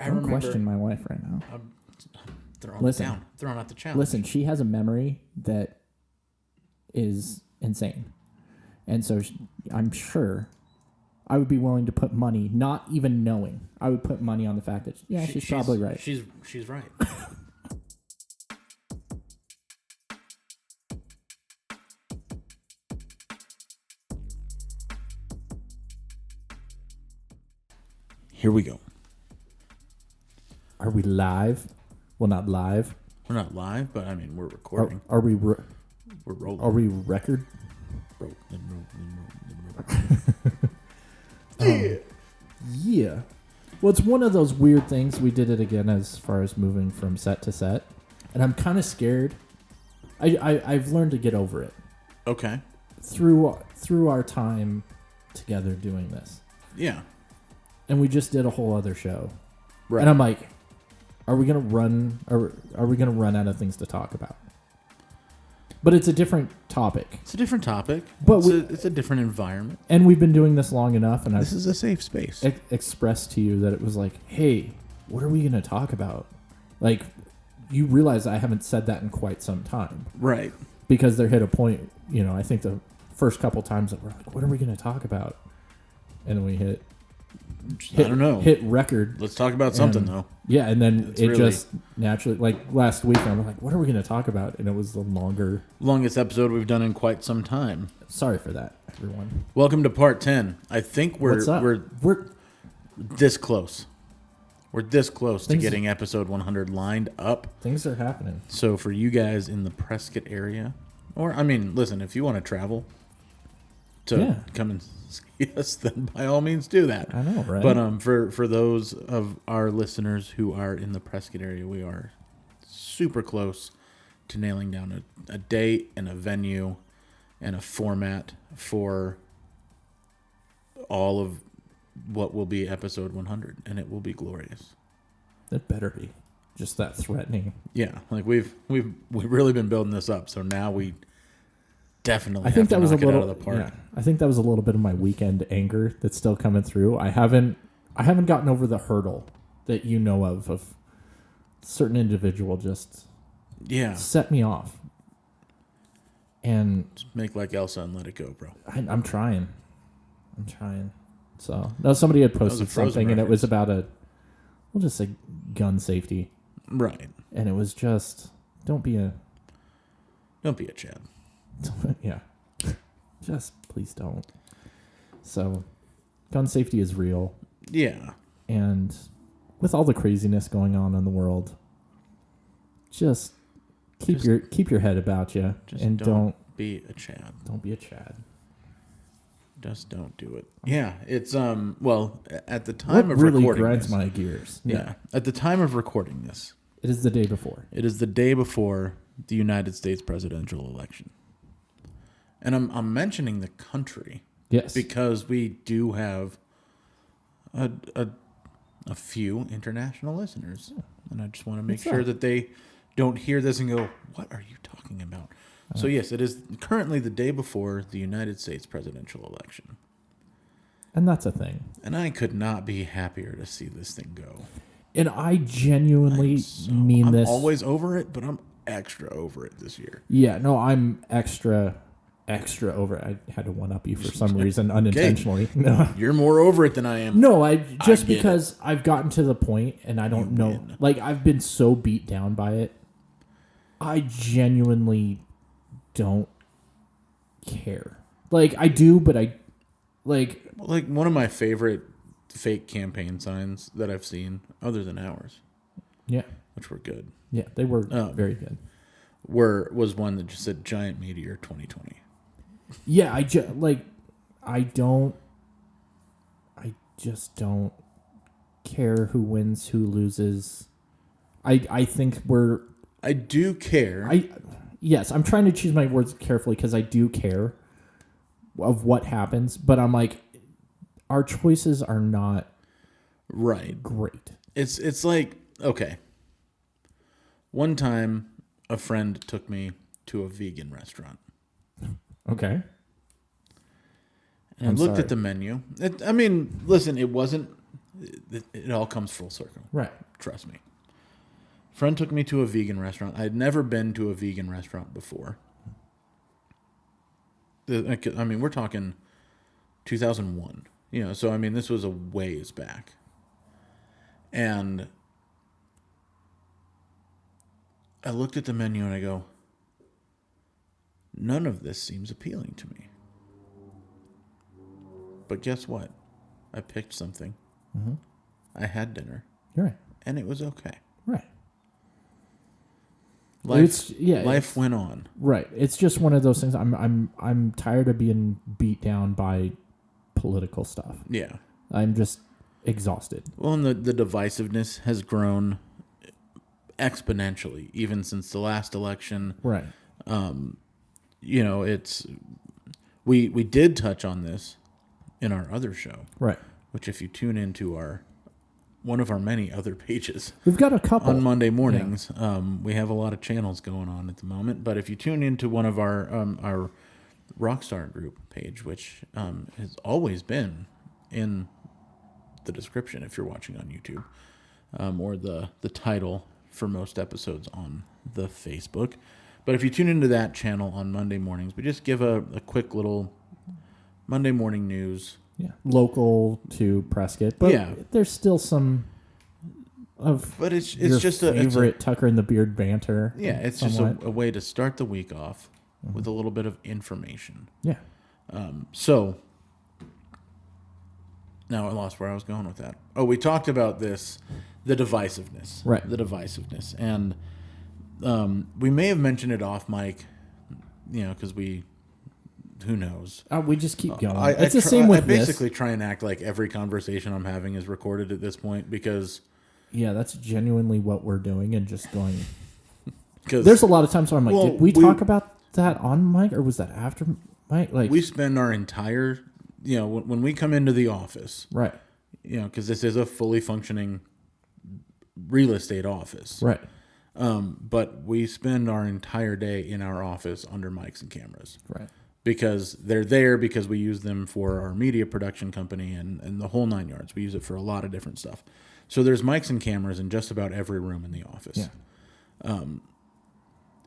Don't question my wife right now. I'm throwing out the challenge. Listen, she has a memory that is insane. And so I'm sure I would be willing to put money, not even knowing. I would put money on the fact that, she's probably right. She's right. Here we go. Are we live? Well, not live. We're not live, but I mean, we're recording. Are we? We're rolling. Are we record? Yeah. Well, it's one of those weird things. We did it again as far as moving from set to set, and I'm kind of scared. I've learned to get over it. Okay. Through our time together doing this. Yeah. And we just did a whole other show. Right. And I'm like, are we gonna run? Are we gonna run out of things to talk about? But it's a different topic. It's a different topic. But it's a different environment. And we've been doing this long enough, and this is a safe space. Expressed to you that it was like, hey, what are we gonna talk about? Like, you realize I haven't said that in quite some time, right? Because there hit a point. I think the first couple times that we're like, what are we gonna talk about? And then we hit I don't know. Hit record. Let's talk about something, though. Yeah, and then just naturally, like last week, I'm like, what are we going to talk about? And it was the longest episode we've done in quite some time. Sorry for that, everyone. Welcome to part 10. I think we're this close. We're this close to getting episode 100 lined up. Things are happening. So for you guys in the Prescott area, or I mean, listen, if you want to travel to come and see us, then by all means do that. I know, right? But for those of our listeners who are in the Prescott area, we are super close to nailing down a date and a venue and a format for all of what will be episode 100, and it will be glorious. It better be. Just that threatening. Yeah, like we've really been building this up, so now we definitely I think have to that was knock a little it out of the park. Yeah, I think that was a little bit of my weekend anger that's still coming through. I haven't gotten over the hurdle that you know of a certain individual just set me off. And just make like Elsa and let it go, bro. I'm trying. So no, somebody had posted something, and it was about we'll just say gun safety, right? And it was just don't be a Chad. Yeah. Just please don't. So, gun safety is real. Yeah. And with all the craziness going on in the world, just keep your head about you, and don't be a Chad. Don't be a Chad. Just don't do it. Yeah, it's well, at the time of really recording grinds this, my gears. Yeah, at the time of recording this, it is the day before. It is the day before the United States presidential election. And I'm mentioning the country, yes, because we do have a few international listeners, and I just want to make sure that they don't hear this and go, "What are you talking about?" So yes, it is currently the day before the United States presidential election, and that's a thing. And I could not be happier to see this thing go. And I genuinely mean this. I'm always over it, but I'm extra over it this year. Yeah, no, I'm extra over it. I had to one-up you for some reason unintentionally. No. You're more over it than I am. No, because I've gotten to the point, and I don't know. Like, I've been so beat down by it. I genuinely don't care. Like, I do, but I like one of my favorite fake campaign signs that I've seen, other than ours. Yeah, which were good. Yeah, they were very good. Was one that just said "Giant Meteor 2020." Yeah, I just don't care who wins, who loses. I think I do care. Yes, I'm trying to choose my words carefully because I do care of what happens, but I'm like, our choices are not great. It's like, okay. One time, a friend took me to a vegan restaurant. Okay. And I looked at the menu. Listen, it wasn't it all comes full circle. Right. Trust me. Friend took me to a vegan restaurant. I had never been to a vegan restaurant before. I mean, we're talking 2001. So I mean, this was a ways back. And I looked at the menu and I go, none of this seems appealing to me. But guess what? I picked something. Mm-hmm. I had dinner. Right. And it was okay. Right. Life went on. Right. It's just one of those things. I'm tired of being beat down by political stuff. Yeah. I'm just exhausted. Well, and the divisiveness has grown exponentially, even since the last election. Right. It's we did touch on this in our other show. Right. Which, if you tune into one of our many other pages, we've got a couple on Monday mornings. Yeah. We have a lot of channels going on at the moment, but if you tune into one of our Rockstar group page, which has always been in the description if you're watching on YouTube, or the title for most episodes on the Facebook. But if you tune into that channel on Monday mornings, we just give a quick little Monday morning news. Yeah, local to Prescott, but there's still some of. But it's just favorite Tucker and the Beard banter. Yeah, it's somewhat. Just a way to start the week off with a little bit of information. Yeah. So now I lost where I was going with that. Oh, we talked about the divisiveness, right? The divisiveness, and we may have mentioned it off mic, because who knows? We just keep going. It's the same with this. I basically try and act like every conversation I'm having is recorded at this point because... Yeah, that's genuinely what we're doing and just going... There's a lot of times where I'm like, did we talk about that on mic or was that after mic? Like, we spend our entire... when we come into the office... Right. Because this is a fully functioning real estate office. Right. But we spend our entire day in our office under mics and cameras. Right. Because they're there because we use them for our media production company and the whole 9 yards. We use it for a lot of different stuff. So there's mics and cameras in just about every room in the office. Yeah.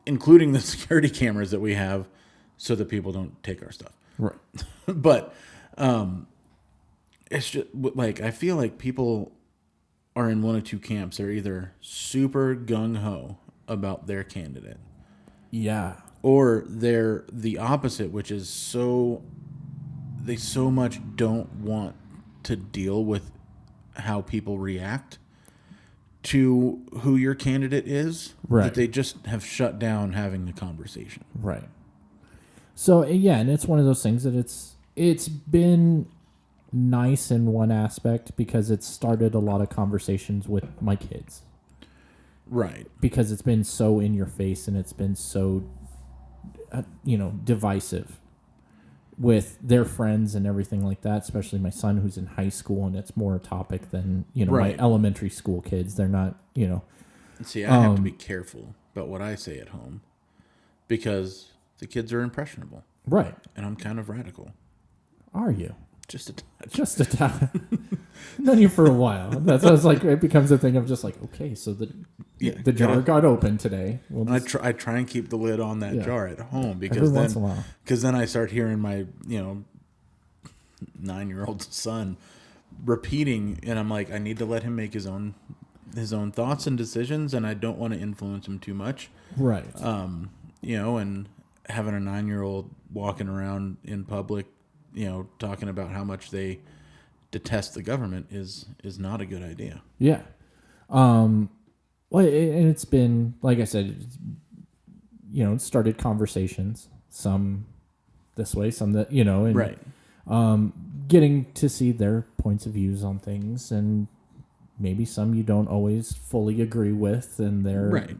Including the security cameras that we have so that people don't take our stuff. Right. But it's just like, I feel like people are in one of two camps. They're either super gung-ho about their candidate. Yeah. Or they're the opposite, which is they so much don't want to deal with how people react to who your candidate is, right, that they just have shut down having the conversation. Right. So, yeah, and it's one of those things that it's been nice in one aspect because it's started a lot of conversations with my kids. Right. Because it's been so in your face and it's been so... divisive with their friends and everything like that, especially my son who's in high school, and it's more a topic than, right, my elementary school kids. They're not, See, I have to be careful about what I say at home because the kids are impressionable. Right. And I'm kind of radical. Are you? Just a touch. Just a touch. Known you for a while. That's what it's like. It becomes a thing of just like, okay, so the jar got open today. I try and keep the lid on that jar at home because then I start hearing my 9-year-old son repeating, and I'm like, I need to let him make his own thoughts and decisions, and I don't want to influence him too much. Right. And having a 9-year-old walking around in public, talking about how much they detest the government is not a good idea. Yeah. Well, and it's been, like I said, it started conversations, some this way, some that, and right. Getting to see their points of views on things, and maybe some you don't always fully agree with, and they're, right,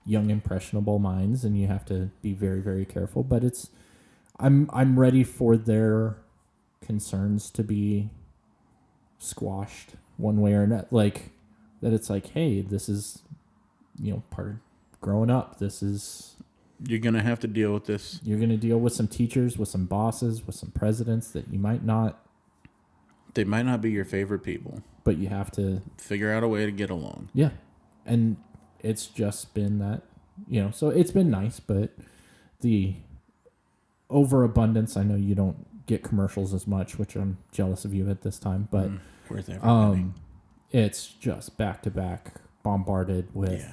young impressionable minds, and you have to be very, very careful. But I'm ready for their concerns to be squashed one way or another. Like that, it's like, hey, this is, part of growing up. This is, you're gonna have to deal with this. You're gonna deal with some teachers, with some bosses, with some presidents that you might not They might not be your favorite people, but you have to figure out a way to get along. Yeah. And it's just been that, so it's been nice, but the overabundance, I know you don't get commercials as much, which I'm jealous of you at this time, but worth every penny. It's just back to back bombarded with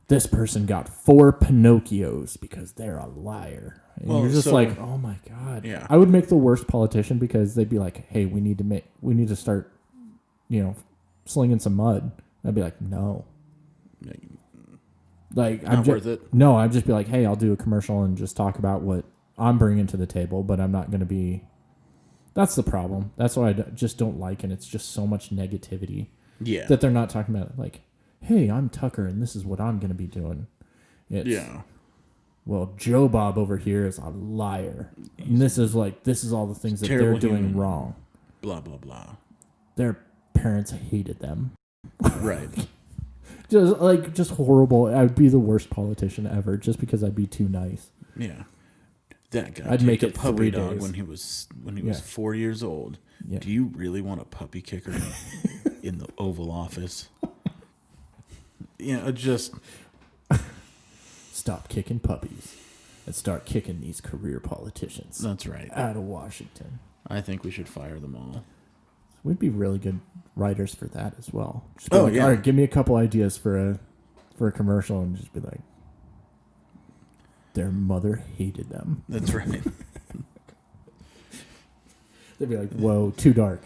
this person got 4 Pinocchios because they're a liar. And you're just like, oh my God. Yeah. I would make the worst politician because they'd be like, hey, we need to start, slinging some mud. I'd be like, no. Like, not worth it. No, I'd just be like, hey, I'll do a commercial and just talk about what I'm bringing to the table, but I'm not going to be. That's the problem. That's what I just don't like, and it's just so much negativity. Yeah. That they're not talking about, like, hey, I'm Tucker, and this is what I'm going to be doing. Well, Joe Bob over here is a liar. And this is all the things that they're doing wrong. Blah, blah, blah. Their parents hated them. Right. just horrible. I would be the worst politician ever just because I'd be too nice. Yeah. That guy. I'd make it puppy 3 dog days. when he was 4 years old. Yeah. Do you really want a puppy kicker in the Oval Office? Just stop kicking puppies and start kicking these career politicians. That's right. Out of Washington. I think we should fire them all. We'd be really good writers for that as well. Just be all right, give me a couple ideas for a commercial, and just be like, their mother hated them. That's right. They'd be like, whoa, too dark.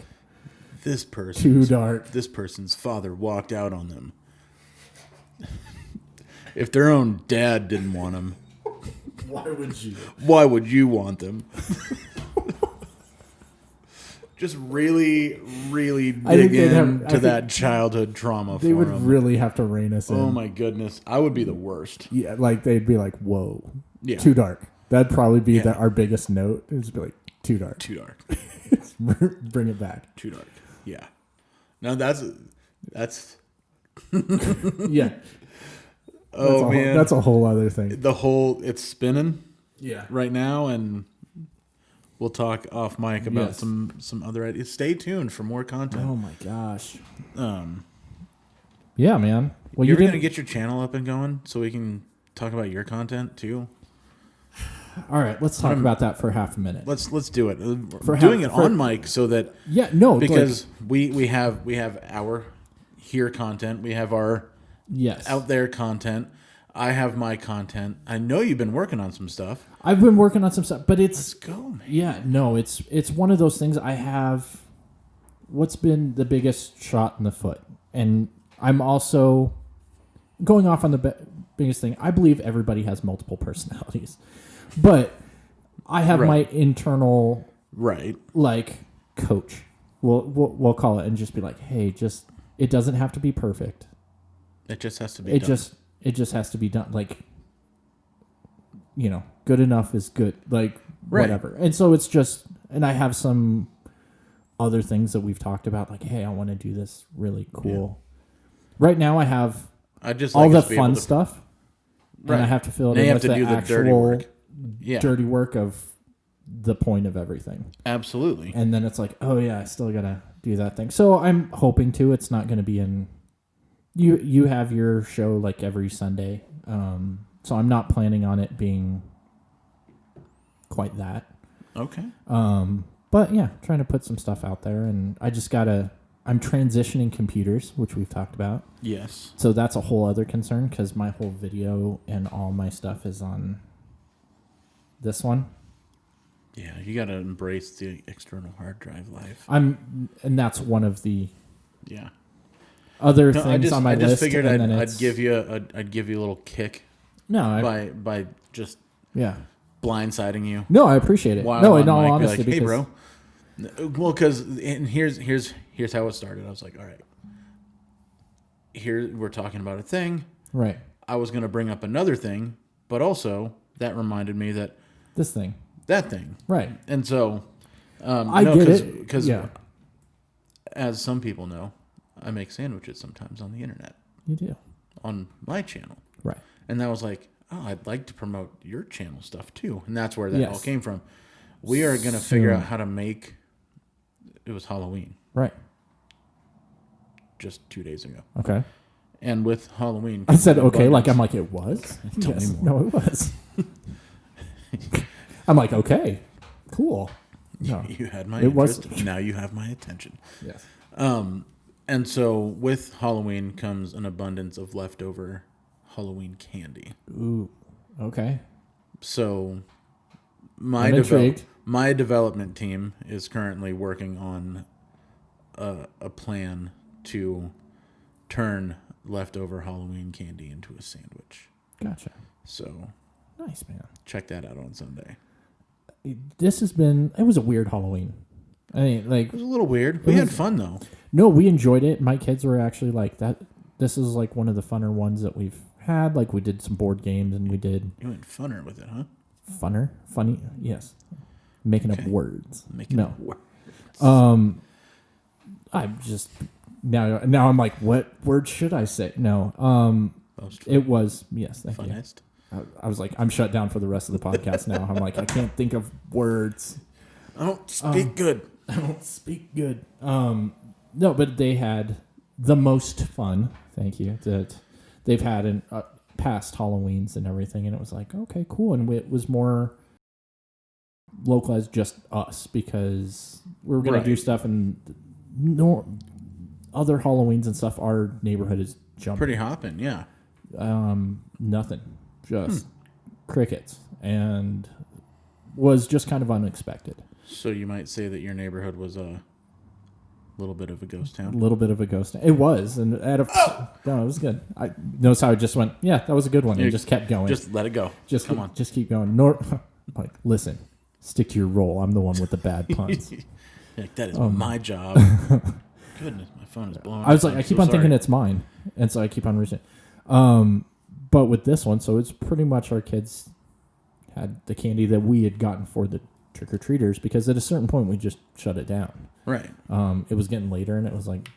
Too dark. This person's father walked out on them. If their own dad didn't want them, why would you? Why would you want them? Just really, really dig into that childhood trauma for them. They would really have to rein us in. Oh, my goodness. I would be the worst. Yeah, they'd be like, whoa, yeah. Too dark. That'd probably be our biggest note. It'd just be like, too dark. Too dark. Bring it back. Too dark. Yeah. No, that's yeah. Man. That's a whole other thing. It's spinning. Yeah. Right now, and we'll talk off mic about some other ideas. Stay tuned for more content. Oh my gosh. Yeah, man. Well, you're going to get your channel up and going so we can talk about your content too. All right, let's talk about that for half a minute. Let's do it. We're doing it on mic so that because we have our here content, we have our out there content. I have my content. I know you've been working on some stuff. I've been working on some stuff, but let's go, man. Yeah, no, it's one of those things. I have what's been the biggest shot in the foot, and I'm also going off on the biggest thing. I believe everybody has multiple personalities, but I have my internal coach. We'll call it, and just be like, hey, it doesn't have to be perfect. It just has to be done. It just has to be done. Like, good enough is good. Like, whatever. And so it's just, and I have some other things that we've talked about. Like, hey, I want to do this really cool. Yeah. Right now I have all the fun stuff. Right. And I have to fill it in with the actual dirty work of the point of everything. Absolutely. And then it's like, oh yeah, I still got to do that thing. So I'm hoping to. It's not going to be in... You have your show like every Sunday, so I'm not planning on it being quite that. Okay. But yeah, trying to put some stuff out there, and I'm transitioning computers, which we've talked about. Yes. So that's a whole other concern because my whole video and all my stuff is on this one. Yeah, you got to embrace the external hard drive life. And that's one of the other things on my list. I just figured I'd give you a little kick. No, by just blindsiding you. No, I appreciate it. No, in all honesty, hey, bro. Well, because here's how it started. I was like, all right, here we're talking about a thing. Right. I was going to bring up another thing, but also that reminded me that that thing. Right. And so I get it because as some people know, I make sandwiches sometimes on the internet. You do. On my channel. Right. And that was like, oh, I'd like to promote your channel stuff too. And that's where that all came from. We are going to figure out how to make it was Halloween. Right. Just 2 days ago. Okay. And with Halloween, I said okay, like I'm like it was. Tell Yes. me more. No, it was. I'm like okay, cool. No, You had my it interest. was. Now you have my attention. Yes. And so with Halloween comes an abundance of leftover Halloween candy. Ooh. Okay. So I'm intrigued. my development team is currently working on a plan to turn leftover Halloween candy into a sandwich. Gotcha. So Nice, man. check that out on Sunday. It was a weird Halloween. I mean, like, It was a little weird. We had fun though. no, we enjoyed it. My kids were actually like that. This is like one of the funner ones that we've had. Like we did some board games and we did You went funner with it, huh? funny. Yes. Making up Okay. words. Making it work. I'm just now I'm like, what word should I say? No. Most It was yes, thank you. funnest. I was like, I'm shut down for the rest of the podcast now. I'm like, I can't think of words. I don't speak good. I don't speak good. No, but they had the most fun. Thank you. That they've had in past Halloweens and everything, and it was like, okay, cool. And it was more localized, just us, because we were gonna do stuff, and other Halloweens and stuff. Our neighborhood is jumping. Pretty hopping, yeah. Nothing, just crickets, and was just kind of unexpected. So you might say that your neighborhood was a little bit of a ghost A town. little bit of a ghost. It was, and no, it was good. I noticed how I just went, yeah, that was a good one, and just kept going. Just let it go. Come on, just keep going. Like, listen, stick to your role. I'm the one with the bad puns. Like, that is my job. Goodness, my phone is blowing. I was like, I keep on thinking it's mine, and so I keep on reaching. But with this one, so it's pretty much our kids had the candy that we had gotten for the trick or treaters, because at a certain point we just shut it down. Right. It was getting later, and it was like,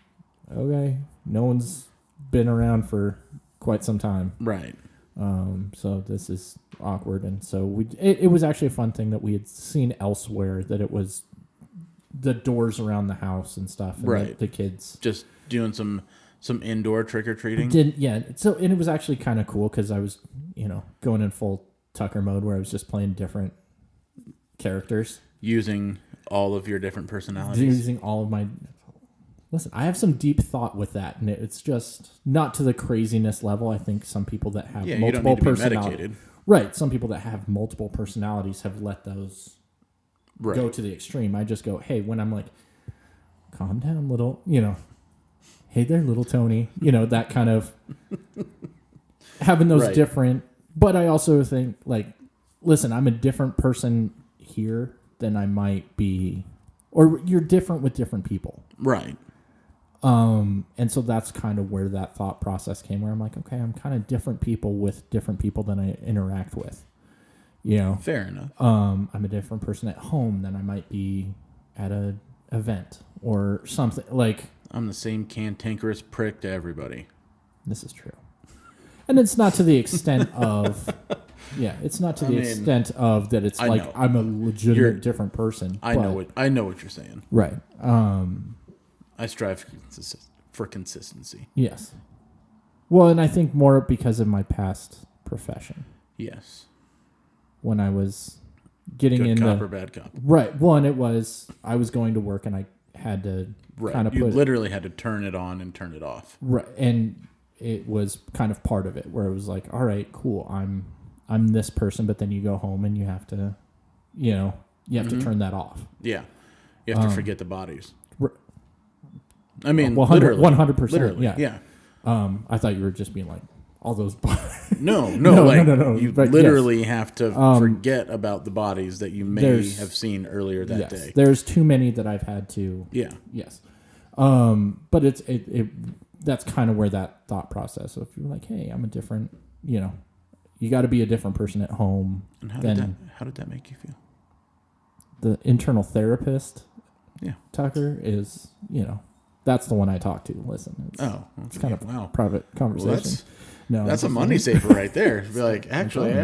okay, no one's been around for quite some time. Right. So this is awkward, and so it was actually a fun thing that we had seen elsewhere, that it was the doors around the house and stuff, and right. the kids just doing some indoor trick or treating. So and it was actually kind of cool, because I was going in full Tucker mode, where I was just playing different characters, using all of your different personalities. using all of my. Listen, I have some deep thought with that, and it's just not to the craziness level. I think some people that have multiple personalities, right? Some people that have multiple personalities have let those go to the extreme. I just go, hey, when I'm like, calm down, little, hey there, little Tony, that kind of having those different. But I also think, like, listen, I'm a different person here than I might be, or you're different with different people, right? And so that's kind of where that thought process came, where I'm like, okay, I'm kind of different people with different people than I interact with, Fair enough. I'm a different person at home than I might be at a event or something. Like, I'm the same cantankerous prick to everybody. This is true. And it's not to the extent of, it's not to the extent of that. It's like, I'm a legitimate different person. I know what you're saying. Right. I strive for consistency. Yes. Well, and I think more because of my past profession. Yes. When I was getting Good in cop or bad cop. Right. One, it was, I was going to work, and I had to kind of you literally had to turn it on and turn it off. Right. And it was kind of part of it, where it was like, all right, cool, I'm this person, but then you go home and you have to, you have to turn that off. Yeah. You have to forget the bodies. I mean, 100%. Yeah. I thought you were just being like, all those bodies. No. You literally have to forget about the bodies that you may have seen earlier that day. There's too many that I've had to. Yeah. Yes. But it's that's kind of where that thought process. So if you're like, hey, I'm a different, you got to be a different person at home. And how did that make you feel? The internal therapist, Tucker, is, that's the one I talk to. Listen, it's kind of private conversation. Well, that's a money saver right there. Be like, actually, I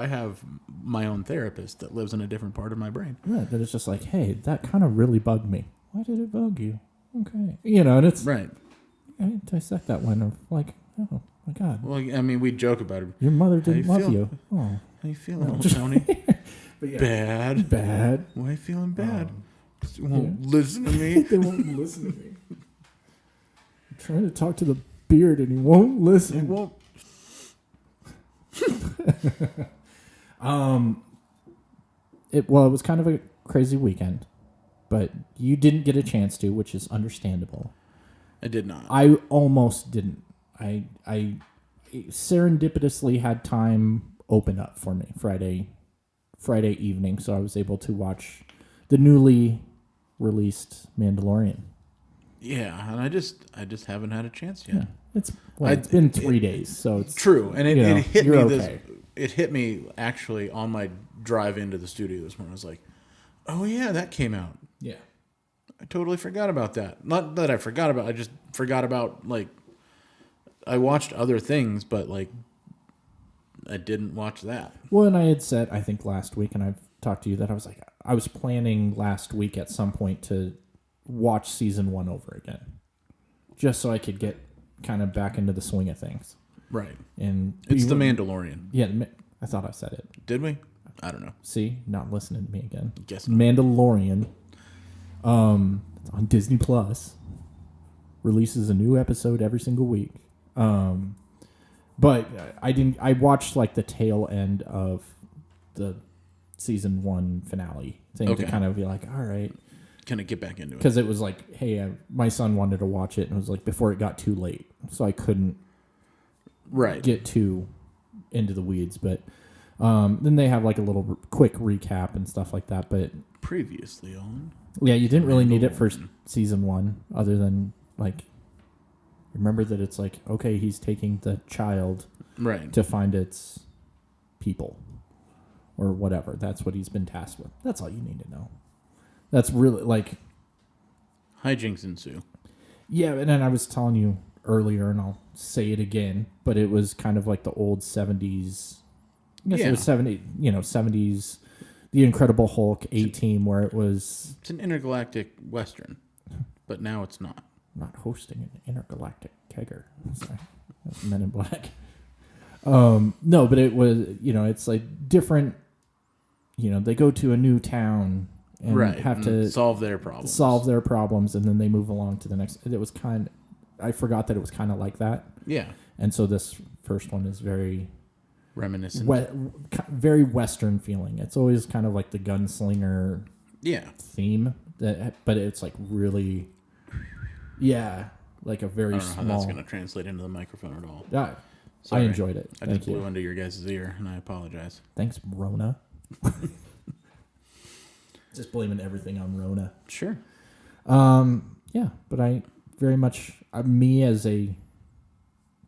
have my own therapist that lives in a different part of my brain. Right, that it's just like, hey, that kind of really bugged me. Why did it bug you? Okay. And it's... Right. I dissect that one. I'm like, oh, my God. Well, I mean, we joke about it. Your mother didn't love you. Oh. How you feeling, old Tony? Bad. Bad. Why are you feeling bad? You won't listen to me. They won't listen to me. I'm trying to talk to the beard and he won't listen. He won't. It was kind of a crazy weekend, but you didn't get a chance to, which is understandable. I did not. I almost didn't. I serendipitously had time open up for me Friday evening, so I was able to watch the newly released Mandalorian. Yeah, and I just haven't had a chance yet. Yeah, it's been 3 days, so it's true, and it hit me. Okay. It hit me actually on my drive into the studio this morning. I was like, "Oh yeah, that came out." Yeah, I totally forgot about that. Not that I forgot about. I just forgot about like. I watched other things, but like, I didn't watch that. Well, and I had said I think last week, and I've talked to you that I was planning last week at some point to watch season 1 over again, just so I could get kind of back into the swing of things. Right. And it's The Mandalorian. Yeah, I thought I said it. Did we? I don't know. See, not listening to me again. Guess not. Mandalorian. On Disney Plus, releases a new episode every single week. But I watched like the tail end of the season 1 finale thing to kind of be like, all right. Kind of get back into it. Because it was like, hey, my son wanted to watch it, and it was like before it got too late. So I couldn't get too into the weeds. But then they have like a little quick recap and stuff like that. But previously on. Yeah, you didn't really need it for season 1, other than like, remember that it's like, okay, he's taking the child to find its people or whatever. That's what he's been tasked with. That's all you need to know. That's really like hijinks ensue. Yeah, and then I was telling you earlier, and I'll say it again, but it was kind of like the old 70s. I guess it was 70s. The Incredible Hulk A-Team, where it was... It's an intergalactic Western, but now it's not. Not hosting an intergalactic kegger. Sorry. That's Men in Black. No, but it was, it's like different, they go to a new town and have to... solve their problems. And then they move along to the next... It was I forgot that it was kind of like that. Yeah. And so this first one is very... reminiscent. Very Western feeling. It's always kind of like the gunslinger theme, but it's like really, like a very I don't know small... how that's going to translate into the microphone at all. Yeah, Sorry. I enjoyed it. I just blew into your guys' ear, and I apologize. Thanks, Rona. Just blaming everything on Rona. Sure. Yeah, but I very much... me as a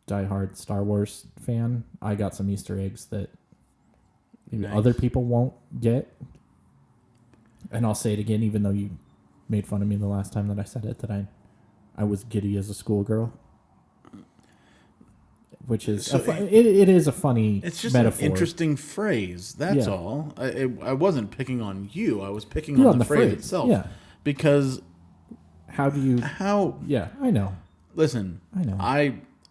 diehard Star Wars fan, I got some Easter eggs that maybe other people won't get. And I'll say it again, even though you made fun of me the last time that I said it, that I was giddy as a schoolgirl. Which is it is a funny it's just metaphor. An interesting phrase. That's all. I wasn't picking on you. I was picking on the phrase itself. Yeah. Because yeah, I know. Listen, I know.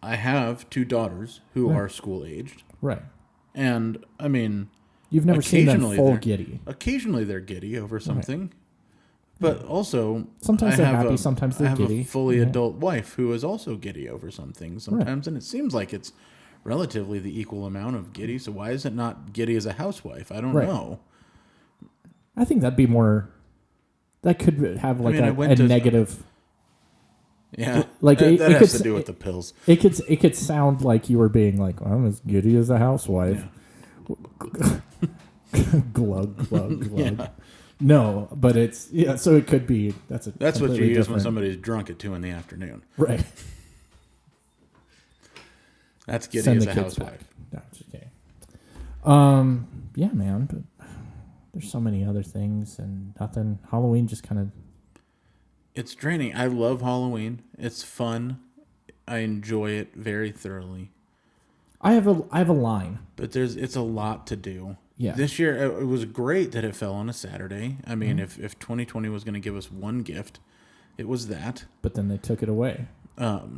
I have 2 daughters who are school aged. Right. And I mean, you've never seen them full giddy. Occasionally they're giddy over something. Right. But also sometimes they're happy, sometimes they're giddy. I have a fully adult wife who is also giddy over something sometimes, and it seems like it's relatively the equal amount of giddy. So why is it not giddy as a housewife? I don't know. I think that'd be more. That could have like a negative. Yeah, like that has to do with the pills. It could sound like you were being like, well, I'm as giddy as a housewife. Yeah. glug, glug, glug. Yeah. No, but it's so it could be that's what you use when somebody's drunk at 2 p.m. Right. That's giddy as a housewife. No, just kidding. Yeah, man, but there's so many other things and nothing. Halloween just kind of. It's draining. I love Halloween. It's fun. I enjoy it very thoroughly. I have a line, but it's a lot to do. Yeah. This year it was great that it fell on a Saturday. I mean, if 2020 was going to give us one gift, It was that. But then they took it away. So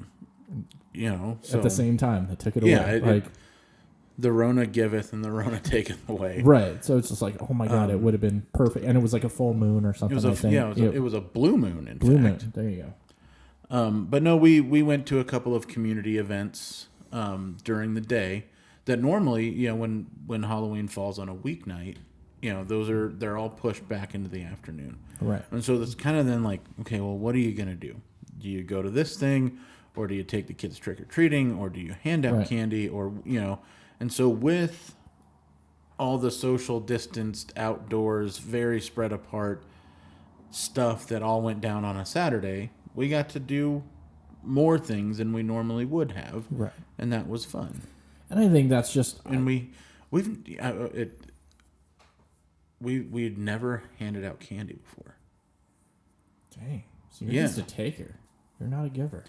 At the same time, they took it away. The Rona giveth and the Rona taketh away. Right. So it's just like, oh my God, it would have been perfect. And it was like a full moon or something. It was a blue moon, in blue fact. Moon. There you go. But no, we went to a couple of community events during the day that normally, when Halloween falls on a weeknight, they're all pushed back into the afternoon. Right. And so it's kind of then like, okay, well, what are you going to do? Do you go to this thing, or do you take the kids trick-or-treating, or do you hand out candy, or, and so with all the social distanced outdoors, very spread apart stuff that all went down on a Saturday, we got to do more things than we normally would have. Right. And that was fun. And I think that's just... And we'd never handed out candy before. Dang. So you're just a taker. You're not a giver.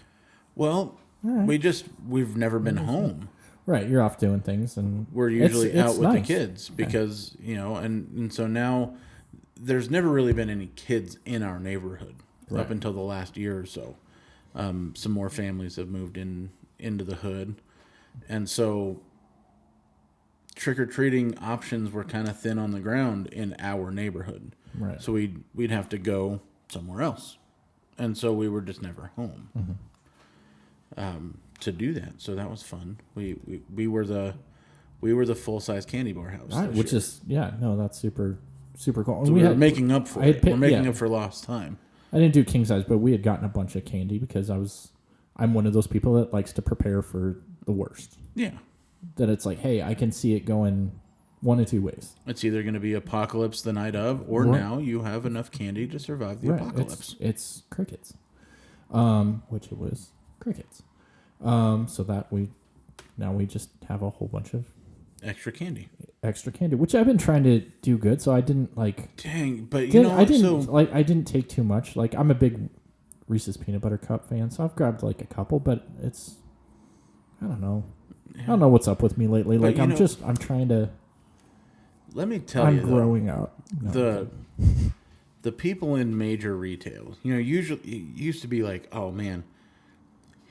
Well, we've never been home. Right, you're off doing things, and we're usually out with the kids because and so now there's never really been any kids in our neighborhood up until the last year or so. Some more families have moved into the hood, and so trick-or-treating options were kind of thin on the ground in our neighborhood. Right. So we'd have to go somewhere else, and so we were just never home. To do that, so that was fun. We were the full-size candy bar house, which year. That's super cool. So we were making up for it. We're making up for lost time. I didn't do king size, but we had gotten a bunch of candy because I'm one of those people that likes to prepare for the worst. Yeah, that it's like, hey, I can see it going one of two ways. It's either going to be apocalypse the night of, or now you have enough candy to survive the apocalypse. It's crickets, which it was crickets. So that we just have a whole bunch of extra candy, which I've been trying to do good. So I didn't like. Dang, but I didn't take too much. Like, I'm a big Reese's peanut butter cup fan, so I've grabbed like a couple. But I don't know. I don't know what's up with me lately. Like, I'm trying to. Let me tell you, I'm growing up. The people in major retail, usually it used to be like, oh man,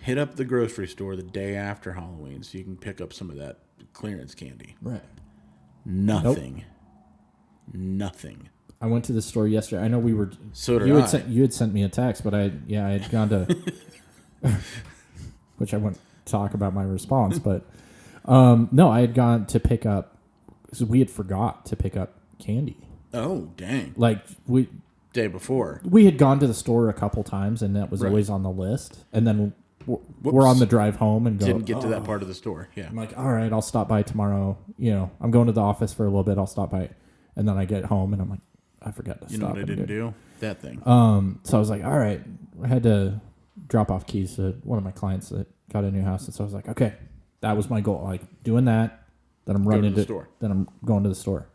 hit up the grocery store the day after Halloween so you can pick up some of that clearance candy. Right. Nothing. Nothing. I went to the store yesterday. I know we were. So did you had sent me a text, but I had gone to, which I wouldn't talk about my response, but no, I had gone to pick up. So we had forgot to pick up candy. Oh dang! Like day before we had gone to the store a couple times, and that was always on the list. And then we're on the drive home and didn't get to that part of the store. Yeah, I'm like, all right, I'll stop by tomorrow. I'm going to the office for a little bit. I'll stop by, and then I get home and I'm like, I forgot to stop. You know what I didn't do? That thing. So I was like, all right, I had to drop off keys to one of my clients that got a new house, and so I was like, okay, that was my goal. Like, doing that. Then I'm running to the store. Then I'm going to the store,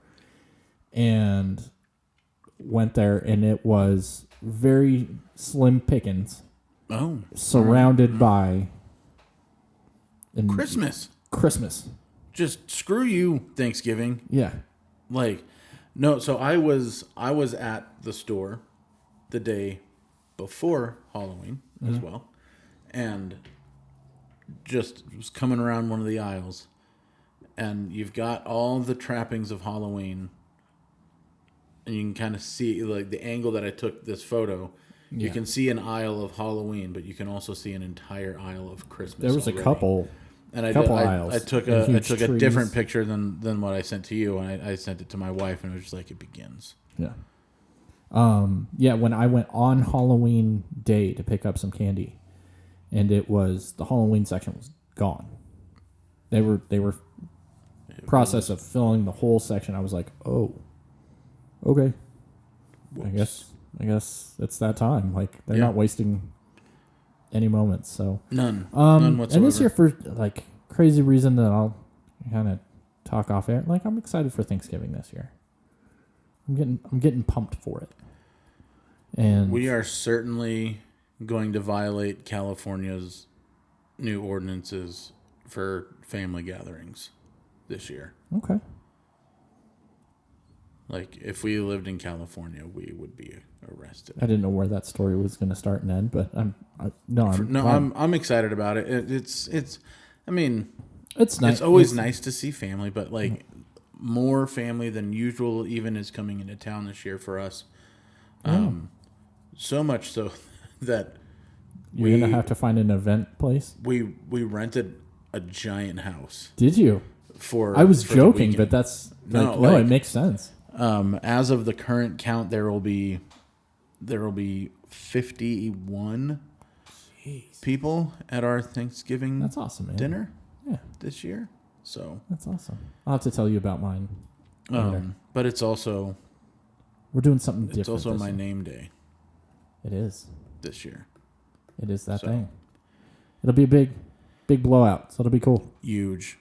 and went there, and it was very slim pickings. Oh, surrounded by Christmas. Just screw you, Thanksgiving. Yeah. Like, no. So I was at the store the day before Halloween as well, and just was coming around one of the aisles. And you've got all the trappings of Halloween, and you can kind of see, like, the angle that I took this photo. Yeah. You can see an aisle of Halloween, but you can also see an entire aisle of Christmas. There was already a couple, and aisles. I took a different picture than what I sent to you, and I sent it to my wife, and it was just like, it begins. Yeah. When I went on Halloween day to pick up some candy, and the Halloween section was gone. They were process of filling the whole section. I was like, oh, okay. Whoops. I guess it's that time. Like, they're not wasting any moments. So none whatsoever. And this year, for like crazy reason that I'll kind of talk off air, like, I'm excited for Thanksgiving this year. I'm getting pumped for it. And we are certainly going to violate California's new ordinances for family gatherings this year. Okay. Like, if we lived in California, we would be arrested. I didn't know where that story was going to start and end, but I'm excited about it. It's. I mean, it's nice. It's always nice to see family, but like more family than usual even is coming into town this year for us. So much so that you're gonna have to find an event place. We rented a giant house. Did you? I was joking, but that's it makes sense. As of the current count, there will be 51 people at our Thanksgiving. That's awesome, man. Dinner. Yeah, this year. So that's awesome. I'll have to tell you about mine. But it's also we're doing something different. It's also my name day. It is this year. It is that thing. It'll be a big blowout. So it'll be cool. Huge.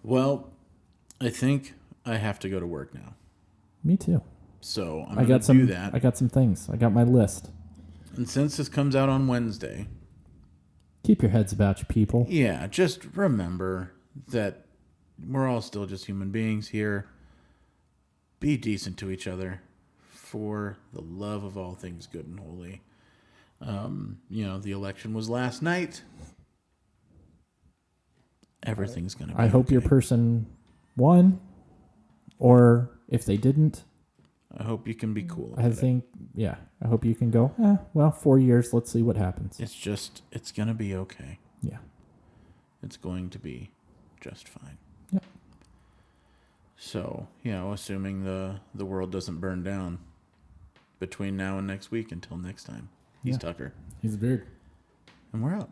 Well, I think I have to go to work now. Me too. So I'm going to do that. I got some things. I got my list. And since this comes out on Wednesday, keep your heads about you, people. Yeah, just remember that we're all still just human beings here. Be decent to each other for the love of all things good and holy. The election was last night. Everything's going to be I hope your person won, or if they didn't, I hope you can be cool. I hope you can go, 4 years, let's see what happens. It's going to be okay. Yeah. It's going to be just fine. Yep. So, assuming the world doesn't burn down between now and next week until next time. He's Tucker. He's a beard. And we're out.